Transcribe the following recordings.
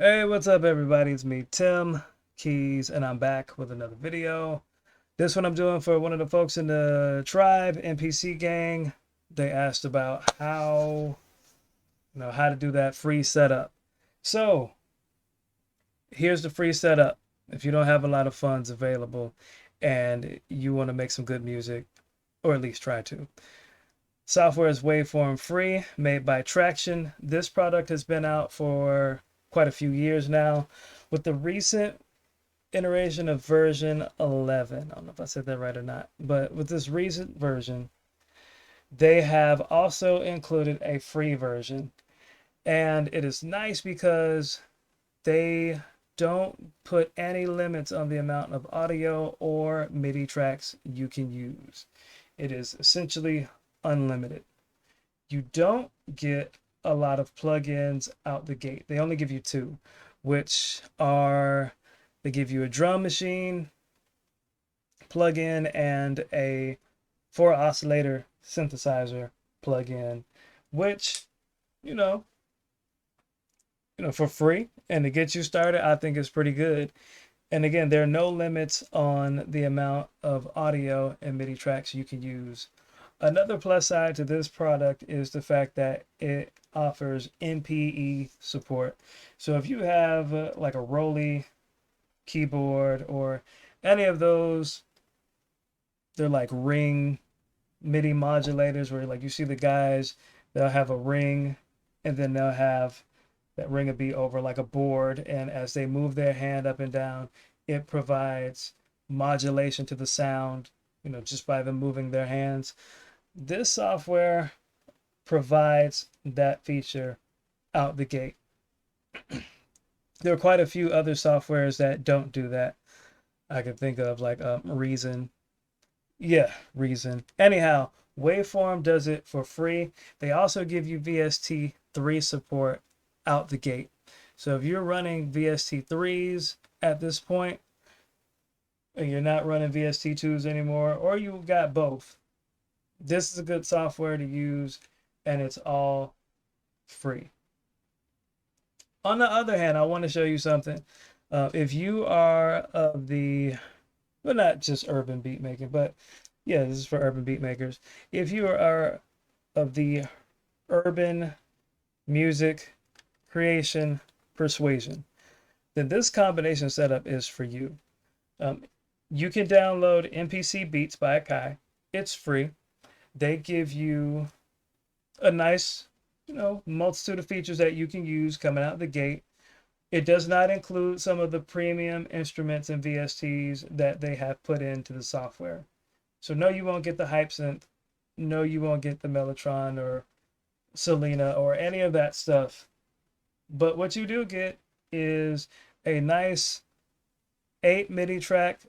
Hey, what's up, everybody? It's me, Tim Keys, and I'm back with another video. This one I'm doing for one of the folks in the tribe, MPC gang. They asked about how to do that free setup. So here's the free setup. If you don't have a lot of funds available and you want to make some good music, or at least try to. Software is Waveform free, made by Traction. This product has been out for quite a few years now. With the recent iteration of version 11, I don't know if I said that right or not, but with this recent version, they have also included a free version. And it is nice because they don't put any limits on the amount of audio or MIDI tracks you can use. It is essentially unlimited. You don't get a lot of plugins out the gate. They only give you two, which are they give you a drum machine plugin and a four oscillator synthesizer plugin, which you know, for free and to get you started, I think is pretty good. And again, there are no limits on the amount of audio and MIDI tracks you can use. Another plus side to this product is the fact that it offers MPE support. So if you have like a Roly keyboard or any of those, they're like ring MIDI modulators where like you see the guys, they'll have a ring and then they'll have that ring will be over like a board, and as they move their hand up and down, it provides modulation to the sound, just by them moving their hands. This software provides that feature out the gate. There are quite a few other softwares that don't do that. I can think of like Reason. Yeah, Reason. Anyhow, Waveform does it for free. They also give you VST3 support out the gate. So if you're running VST3s at this point, and you're not running VST2s anymore, or you got both, this is a good software to use, and it's all free. On the other hand, I want to show you something. If you are of the, well, not just urban beat making, but yeah, this is for urban beat makers. If you are of the urban music creation persuasion, then this combination setup is for you. You can download MPC Beats by Akai. It's free. They give you a nice, multitude of features that you can use coming out the gate. It does not include some of the premium instruments and VSTs that they have put into the software. So no, you won't get the Hype Synth. No, you won't get the Mellotron or Selena or any of that stuff. But what you do get is a nice 8 MIDI track,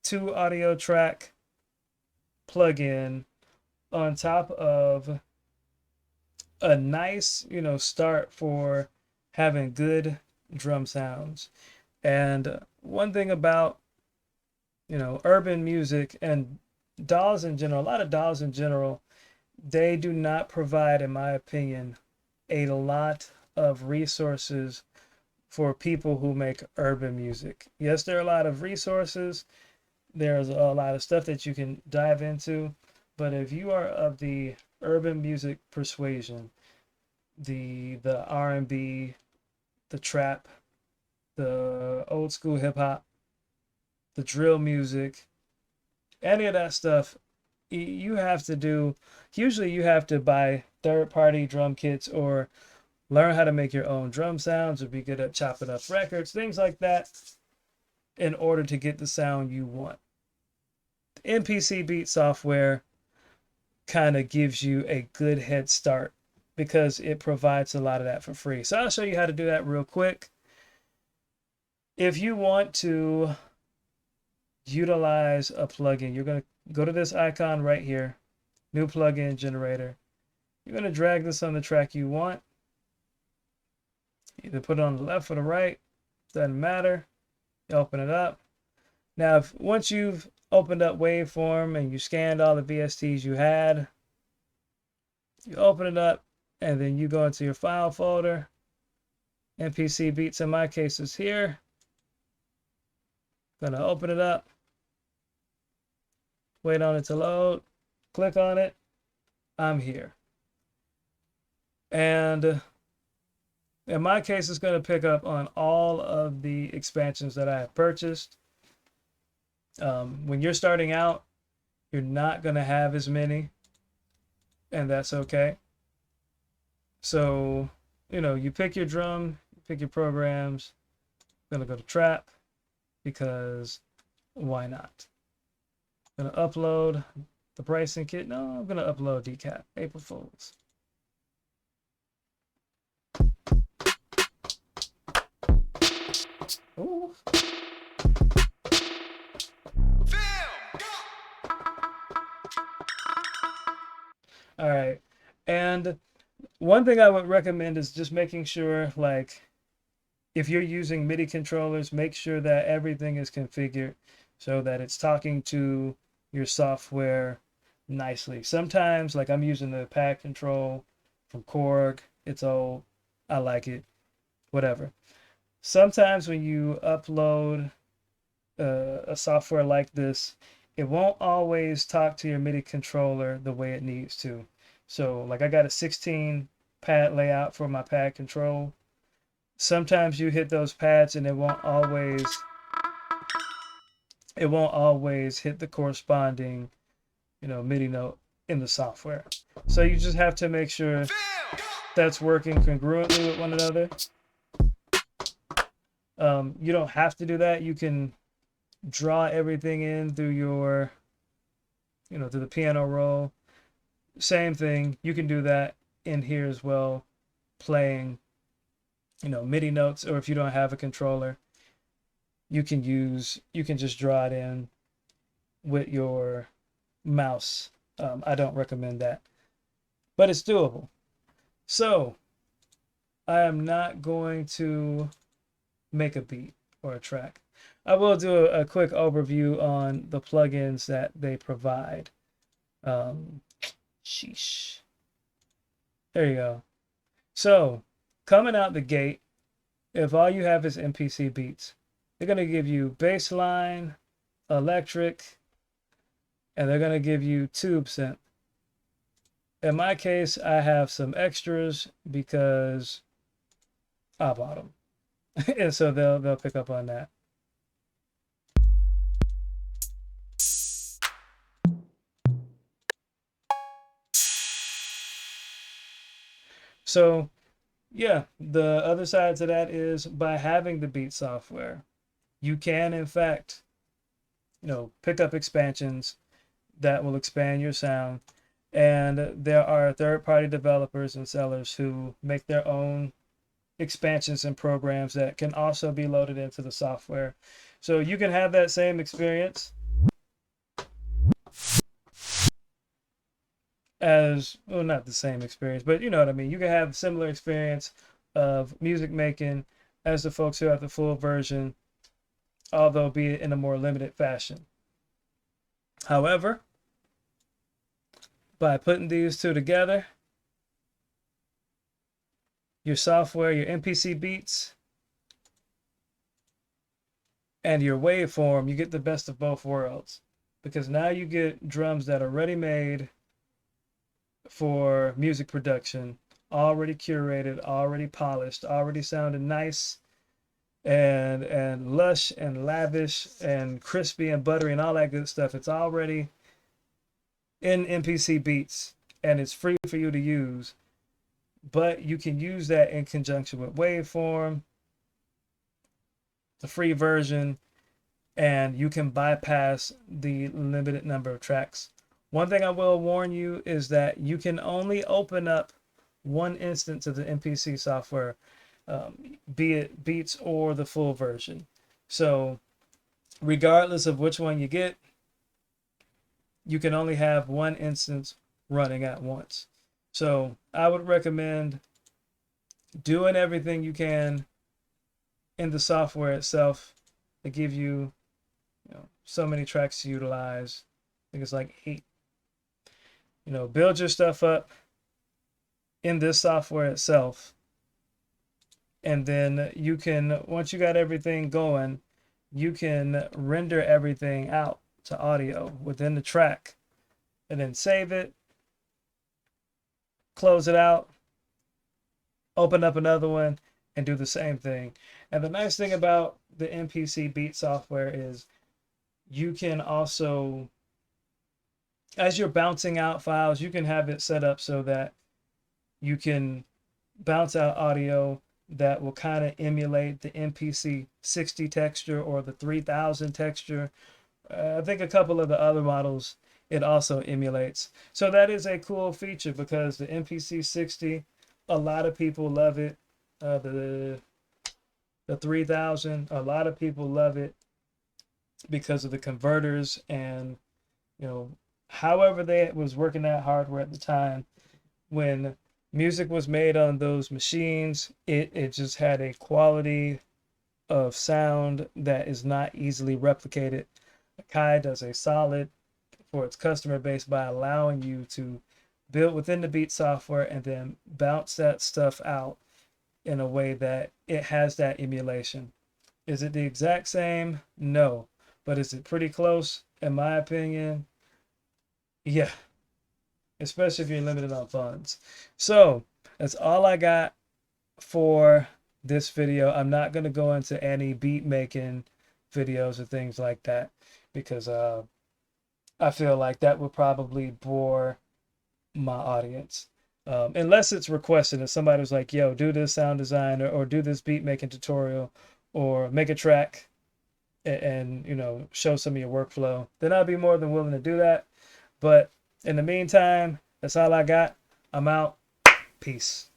2 audio track plugin on top of a nice, start for having good drum sounds. And one thing about, urban music and DAWs in general, a lot of DAWs in general, they do not provide, in my opinion, a lot of resources for people who make urban music. Yes, there are a lot of resources. There's a lot of stuff that you can dive into. But if you are of the urban music persuasion, the R&B, the trap, the old school hip hop, the drill music, any of that stuff, you have to do, usually you have to buy third-party drum kits or learn how to make your own drum sounds or be good at chopping up records, things like that, in order to get the sound you want. The MPC Beat software kind of gives you a good head start because it provides a lot of that for free. So I'll show you how to do that real quick. If you want to utilize a plugin, you're going to go to this icon right here, new plugin generator. You're going to drag this on the track you want. Either put it on the left or the right, doesn't matter. You open it up. Now, once you've opened up Waveform and you scanned all the VSTs you had, you open it up and then you go into your file folder MPC Beats in my case is here. Gonna open it up, wait on it to load, click on it, I'm here. And in my case, it's going to pick up on all of the expansions that I have purchased. When you're starting out, you're not going to have as many, and that's okay. So, you pick your drum, you pick your programs. I'm going to go to trap because why not? I'm going to upload the pricing kit. No, I'm going to upload decap. April Fools. Ooh. All right. And one thing I would recommend is just making sure, like, if you're using MIDI controllers, make sure that everything is configured so that it's talking to your software nicely. Sometimes, like I'm using the pad control from Korg. It's old. I like it. Whatever. Sometimes when you upload a software like this, it won't always talk to your MIDI controller the way it needs to. So like I got a 16 pad layout for my pad control. Sometimes you hit those pads and it won't always hit the corresponding, MIDI note in the software. So you just have to make sure that's working congruently with one another. You don't have to do that. You can draw everything in through your, through the piano roll. Same thing. You can do that in here as well, playing, MIDI notes, or if you don't have a controller, you can just draw it in with your mouse. I don't recommend that, but it's doable. So I am not going to make a beat or a track. I will do a quick overview on the plugins that they provide. Sheesh. There you go. So coming out the gate, if all you have is MPC Beats, they're going to give you bass line, electric, and they're going to give you tube synth. In my case, I have some extras because I bought them. And so they'll pick up on that. So yeah, the other side to that is by having the Beat software, you can in fact, pick up expansions that will expand your sound. And there are third-party developers and sellers who make their own expansions and programs that can also be loaded into the software. So you can have that same experience as, well, not the same experience, but you know what I mean. You can have similar experience of music making as the folks who have the full version, although be it in a more limited fashion. However, by putting these two together, your software, your MPC Beats, and your waveform, you get the best of both worlds. Because now you get drums that are ready-made for music production, already curated, already polished, already sounding nice and lush and lavish and crispy and buttery and all that good stuff. It's already in MPC Beats and it's free for you to use. But you can use that in conjunction with waveform, the free version, and you can bypass the limited number of tracks. One thing I will warn you is that you can only open up one instance of the MPC software, be it Beats or the full version. So regardless of which one you get, you can only have one instance running at once. So I would recommend doing everything you can in the software itself to give you, so many tracks to utilize. I think it's like 8. Build your stuff up in this software itself And then you can, once you got everything going, you can render everything out to audio within the track and then save it, close it out, open up another one, and do the same thing. And the nice thing about the MPC Beat software is you can also, as you're bouncing out files, you can have it set up so that you can bounce out audio that will kind of emulate the MPC 60 texture or the 3000 texture. I think a couple of the other models it also emulates. So that is a cool feature because the MPC 60, a lot of people love it. The 3000, a lot of people love it because of the converters and, you know, however they was working that hardware at the time when music was made on those machines, it just had a quality of sound that is not easily replicated. Akai does a solid for its customer base by allowing you to build within the Beat software and then bounce that stuff out in a way that it has that emulation. Is it the exact same? No. But is it pretty close? In my opinion, yeah. Especially if you're limited on funds. So that's all I got for this video. I'm not going to go into any beat making videos or things like that because I feel like that would probably bore my audience. Unless it's requested and somebody was like, yo, do this sound design or do this beat making tutorial or make a track and you know, show some of your workflow, then I'd be more than willing to do that. But in the meantime, that's all I got. I'm out. Peace.